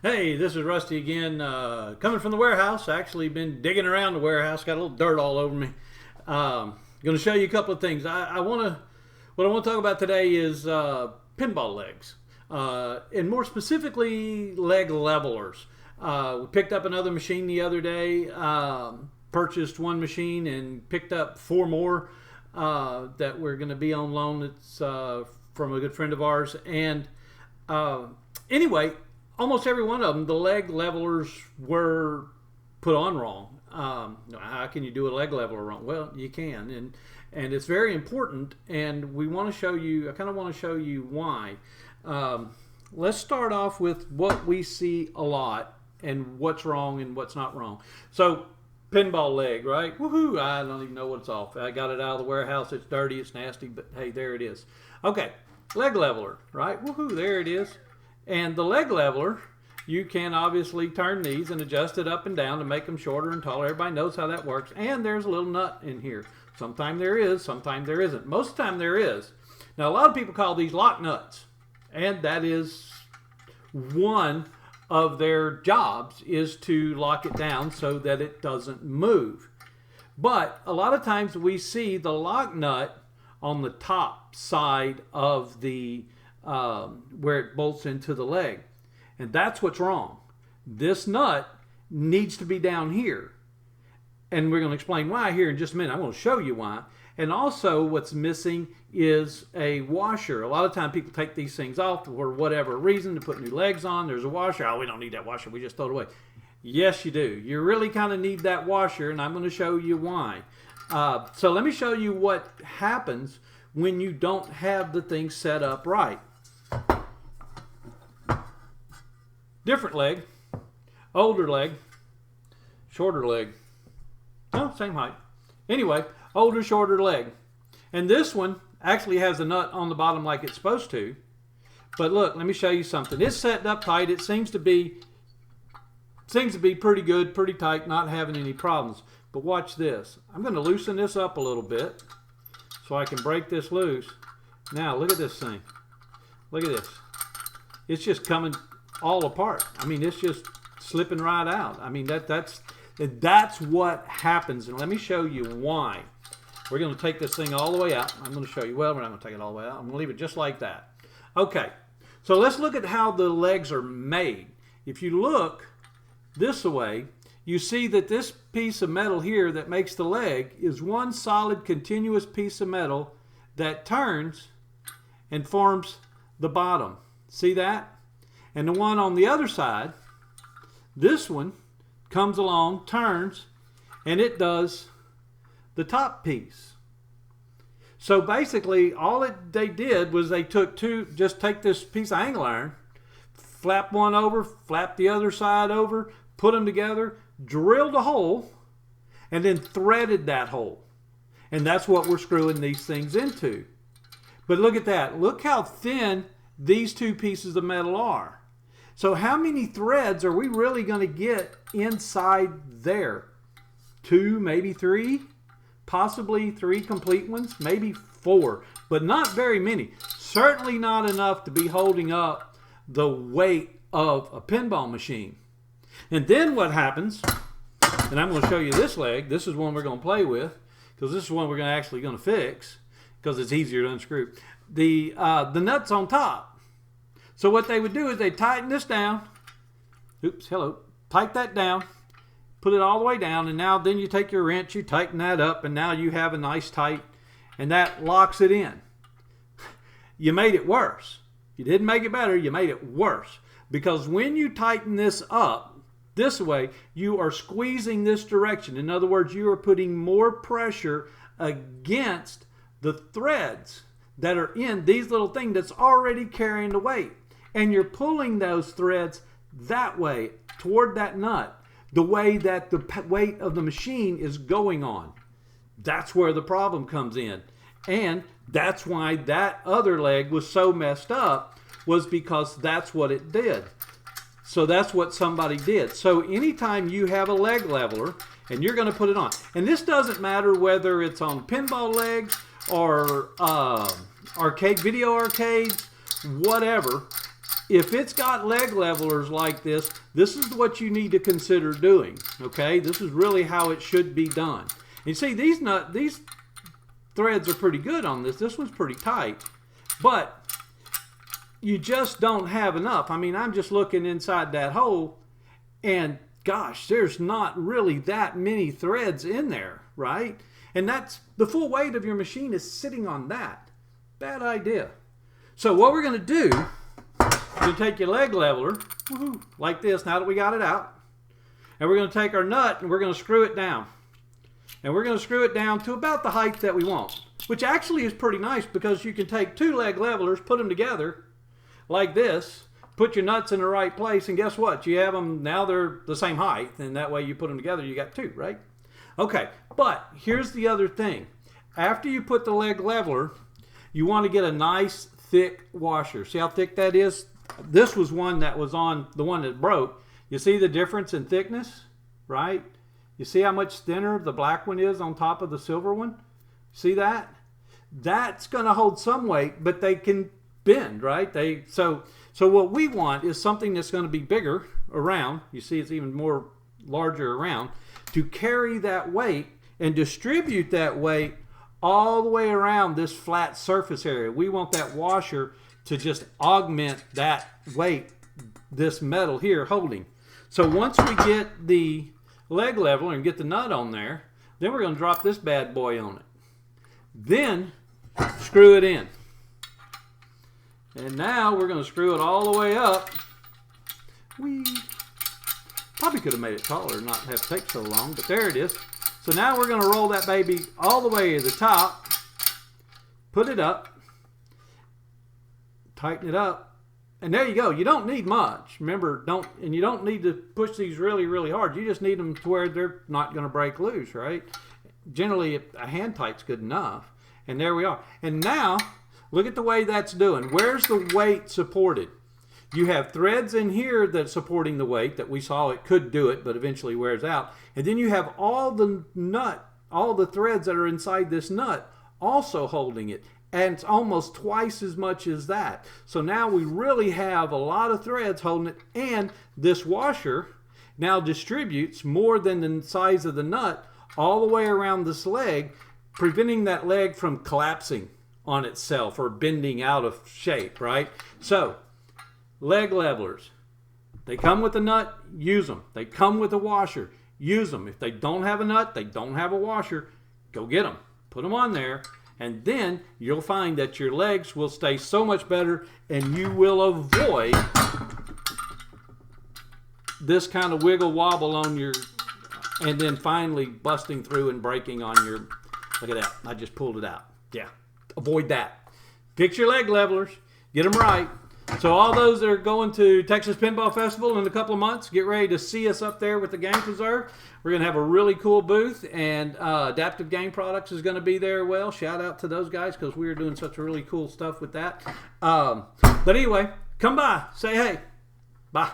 Hey, this is Rusty again, coming from the warehouse. Actually, been digging around the warehouse, got a little dirt all over me. Going to show you a couple of things. What I want to talk about today is pinball legs, and more specifically, leg levelers. We picked up another machine the other day. Purchased one machine and picked up four more that were going to be on loan. It's from a good friend of ours, and anyway. Almost every one of them, the leg levelers were put on wrong. How can you do a leg leveler wrong? Well, you can, and it's very important. And we want to show you. I kind of want to show you why. Let's start off with what we see a lot and what's wrong and what's not wrong. So, pinball leg, right? Woohoo! I don't even know what it's off. I got it out of the warehouse. It's dirty. It's nasty. But hey, there it is. Okay, leg leveler, right? Woohoo! There it is. And the leg leveler, you can obviously turn these and adjust it up and down to make them shorter and taller. Everybody knows how that works. And there's a little nut in here. Sometimes there is, sometimes there isn't. Most of the time there is. Now, a lot of people call these lock nuts. And that is one of their jobs, is to lock it down so that it doesn't move. But a lot of times we see the lock nut on the top side of the where it bolts into the leg, and that's what's wrong. This nut needs to be down here, and we're going to explain why here in just a minute. I'm going to show you why. And also what's missing is a washer. A lot of times people take these things off for whatever reason to put new legs on. There's a washer. Oh, we don't need that washer, we just throw it away. Yes, you do. You really kind of need that washer, and I'm going to show you why. So let me show you what happens when you don't have the thing set up right. Different leg, older leg, shorter leg. No, same height. Anyway, older, shorter leg. And this one actually has a nut on the bottom like it's supposed to. But look, let me show you something. It's set up tight. It seems to be pretty good, pretty tight, not having any problems. But watch this. I'm going to loosen this up a little bit so I can break this loose. Now, look at this thing. Look at this. It's just coming all apart. I mean, it's just slipping right out. I mean, that's what happens. And let me show you why. We're going to take this thing all the way out. I'm going to show you. Well, we're not going to take it all the way out. I'm going to leave it just like that. Okay. So let's look at how the legs are made. If you look this way, you see that this piece of metal here that makes the leg is one solid continuous piece of metal that turns and forms the bottom. See that? And the one on the other side, this one, comes along, turns, and it does the top piece. So basically, all they did was they took just take this piece of angle iron, flap one over, flap the other side over, put them together, drilled a hole, and then threaded that hole. And that's what we're screwing these things into. But look at that. Look how thin these two pieces of metal are. So how many threads are we really going to get inside there? 2, maybe 3, possibly 3 complete ones, maybe 4, but not very many. Certainly not enough to be holding up the weight of a pinball machine. And then what happens, and I'm going to show you this leg. This is one we're going to play with, because this is one we're actually going to fix, because it's easier to unscrew. The nut's on top. So what they would do is they tighten this down. Oops, hello. Tighten that down. Put it all the way down. And now then you take your wrench, you tighten that up, and now you have a nice tight, and that locks it in. You made it worse. You didn't make it better, you made it worse. Because when you tighten this up this way, you are squeezing this direction. In other words, you are putting more pressure against the threads that are in these little things that's already carrying the weight. And you're pulling those threads that way, toward that nut, the way that the weight of the machine is going on. That's where the problem comes in. And that's why that other leg was so messed up, was because that's what it did. So that's what somebody did. So anytime you have a leg leveler and you're going to put it on, and this doesn't matter whether it's on pinball legs or video arcades, whatever, if it's got leg levelers like this is what you need to consider doing. Okay, this is really how it should be done. And you see, these threads are pretty good on this. This one's pretty tight, but you just don't have enough. I mean, I'm just looking inside that hole, and gosh, there's not really that many threads in there, right? And that's the full weight of your machine is sitting on that. Bad idea. So what we're going to do, you take your leg leveler, like this, now that we got it out, and we're going to take our nut and we're going to screw it down. And we're going to screw it down to about the height that we want, which actually is pretty nice because you can take two leg levelers, put them together like this, put your nuts in the right place, and guess what? You have them, now they're the same height, and that way you put them together, you got two, right? Okay, but here's the other thing. After you put the leg leveler, you want to get a nice thick washer. See how thick that is? This was one that was on the one that broke. You see the difference in thickness, right? You see how much thinner the black one is on top of the silver one? See that? That's going to hold some weight, but they can bend, right? So what we want is something that's going to be bigger around. You see it's even more larger around to carry that weight and distribute that weight all the way around this flat surface area. We want that washer to just augment that weight this metal here holding. So once we get the leg leveler and get the nut on there, then we're going to drop this bad boy on it. Then screw it in. And now we're going to screw it all the way up. We probably could have made it taller and not have to take so long, but there it is. So now we're going to roll that baby all the way to the top, put it up, tighten it up, and there you go. You don't need much. Remember, you don't need to push these really, really hard. You just need them to where they're not going to break loose, right? Generally, a hand tight's good enough. And there we are. And now, look at the way that's doing. Where's the weight supported? You have threads in here that's supporting the weight that we saw it could do it, but eventually wears out. And then you have all the threads that are inside this nut also holding it. And it's almost twice as much as that. So now we really have a lot of threads holding it, and this washer now distributes more than the size of the nut all the way around this leg, preventing that leg from collapsing on itself or bending out of shape, right? So, leg levelers, they come with a nut, use them. They come with a washer, use them. If they don't have a nut, they don't have a washer, go get them. Put them on there. And then you'll find that your legs will stay so much better and you will avoid this kind of wiggle wobble on your, and then finally busting through and breaking on your, look at that, I just pulled it out. Yeah, avoid that. Fix your leg levelers, get them right. So all those that are going to Texas Pinball Festival in a couple of months, get ready to see us up there with the Game Preserve. We're going to have a really cool booth, and Adaptive Game Products is going to be there. Well, shout out to those guys because we are doing such really cool stuff with that. But anyway, come by, say hey, bye.